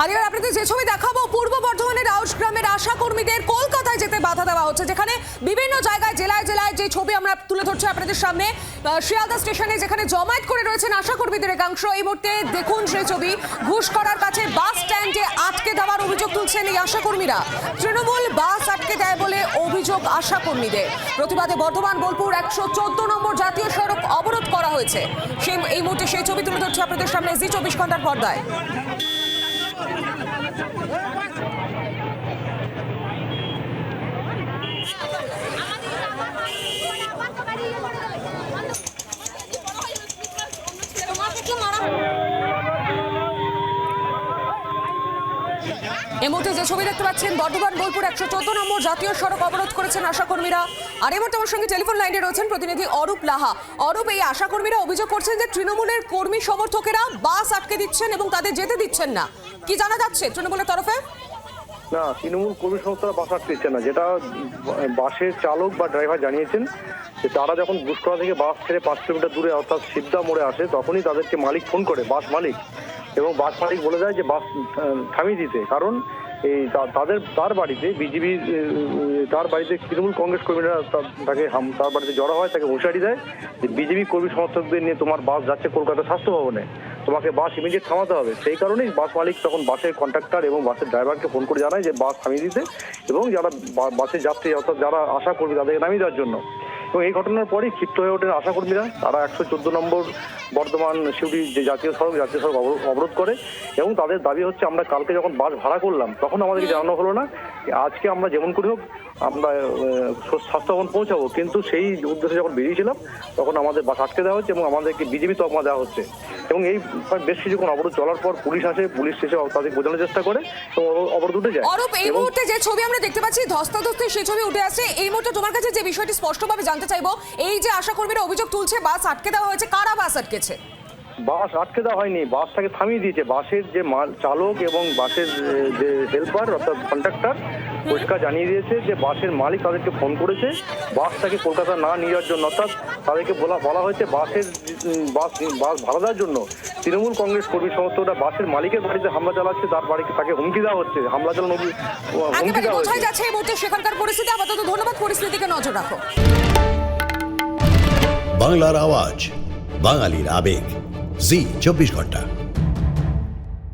আর এবার আপনাদের যে ছবি দেখাবো, পূর্ব বর্ধমানের আউশ গ্রামের আশা কর্মীদের কলকাতায় যেতে বাধা দেওয়া হচ্ছে, যেখানে বিভিন্ন জায়গায় জেলায় জেলায় যে ছবি আমরা তুলে ধরছি আপনাদের সামনে। শিয়ালদা স্টেশনে যেখানে জমায়েত করে রয়েছেন আশা কর্মীদের একাংশ, এই মুহূর্তে দেখুন সেই ছবি। ঘুষ করার কাছে বাস স্ট্যান্ডে আটকে দেওয়ার অভিযোগ তুলছেন এই আশা কর্মীরা। তৃণমূল বাস আটকে দেয় বলে অভিযোগ আশা কর্মীদের। প্রতিবাদে বর্ধমান বোলপুর 114 নম্বর জাতীয় সড়ক অবরোধ করা হয়েছে। এই মুহূর্তে সেই ছবি তুলে ধরছি আপনাদের সামনে জি 24 ঘন্টার পর্দায়। এই মুহূর্তে যে ছবি দেখতে পাচ্ছেন, বর্ধমান বোলপুর 114 নম্বর জাতীয় সড়ক অবরোধ করেছেন আশা কর্মীরা। আর এই মুহূর্তে আমার সঙ্গে টেলিফোন লাইনে রয়েছেন প্রতিনিধি অরূপ লাহা। অরূপ, এই আশা কর্মীরা অভিযোগ করছেন যে তৃণমূলের কর্মী সমর্থকেরা বাস আটকে দিচ্ছেন এবং তাদের যেতে দিচ্ছেন না, কি জানা যাচ্ছে তৃণমূলের তরফে? না, তৃণমূল কর্মী সংস্থারা বাস আটকেছে না, যেটা বাসের চালক বা ড্রাইভার জানিয়েছেন যে তারা যখন ঘুষকরা থেকে বাস ছেড়ে 5 কিলোমিটার দূরে অর্থাৎ শিবদা মোড়ে আসে, তখনই তাদেরকে মালিক ফোন করে, বাস মালিক, এবং বাস মালিক বলে দেয় যে বাস থামিয়ে দিতে। কারণ এই তার বাড়িতে বিজেপি, তার বাড়িতে তৃণমূল কংগ্রেস কর্মীরা তাকে তার বাড়িতে জড়ো হয়, তাকে হুঁশিয়ারি দেয় যে বিজেপি কর্মী সমর্থকদের নিয়ে তোমার বাস যাচ্ছে কলকাতা স্বাস্থ্য ভবনে, তোমাকে বাস ইমিডিয়েট থামাতে হবে। সেই কারণেই বাস মালিক তখন বাসের কন্ডাক্টর এবং বাসের ড্রাইভারকে ফোন করে জানায় যে বাস থামিয়ে দিতে এবং যারা বাসের যাত্রী অর্থাৎ যারা আশা কর্মী তাদেরকে নামিয়ে দেওয়ার জন্য। এবং এই ঘটনার পরেই ক্ষিপ্ত হয়ে ওঠেন আশা কর্মীরা। তারা 114 নম্বর বর্ধমান শিউড়ি যে জাতীয় সড়ক অবরোধ করে এবং তাদের দাবি হচ্ছে, আমরা কালকে যখন বাস ভাড়া করলাম তখন আমাদেরকে জানানো হলো না, আজকে আমরা যেমন করে হোক আমরা স্বাস্থ্য ভবন পৌঁছাবো, কিন্তু সেই উদ্দেশ্যে যখন বেরিয়েছিলাম তখন আমাদের বাস আটকে দেওয়া হচ্ছে এবং আমাদেরকে বিজেপি তকমা দেওয়া হচ্ছে। এবং এই বেশ কিছুক্ষণ অবরোধ চলার পর পুলিশ আসে, পুলিশ এসে তাদের বোঝানোর চেষ্টা করে এবং অবরোধ উঠে যায়। অরূপ, এই মুহূর্তে যে ছবি আমরা দেখতে পাচ্ছি ধস্তাধস্তি সেই ছবি উঠে আসছে। এই মুহূর্তে তোমার কাছে যে বিষয়টি স্পষ্টভাবে জানতে চাইবো, এই যে আশা কর্মীরা অভিযোগ তুলছে বাস আটকে দেওয়া হয়েছে, কারা বাস আটকেছে? বাস আটকে দেওয়া হয়নি, বাসটাকে থামিয়ে দিয়েছে। বাসের যে চালক এবং বাসের যে হেল্পার অর্থাৎ কন্ডাক্টর পরিষ্কার জানিয়ে দিয়েছে যে বাসের মালিক তাদেরকে ফোন করেছে বাসটাকে কলকাতা না নিয়ে যাওয়ার জন্য, অর্থাৎ তাদেরকে বলা হয়েছে বাস ভাড়া দেওয়ার জন্য। তৃণমূল কংগ্রেস কর্মী সমর্থকরা বাসের মালিকের বাড়িতে হামলা চালাচ্ছে, তার বাড়িতে তাকে হুমকি দেওয়া হচ্ছে, হামলা চালানো হুমকি দেওয়া হচ্ছে। যাচ্ছে এই মুহূর্তে সেখানকার পরিস্থিতি। আপাতত ধন্যবাদ, পরিস্থিতিকে নজর রাখো। বাংলার আওয়াজ, বাঙালির আবেগ, জি 24 ঘন্টা।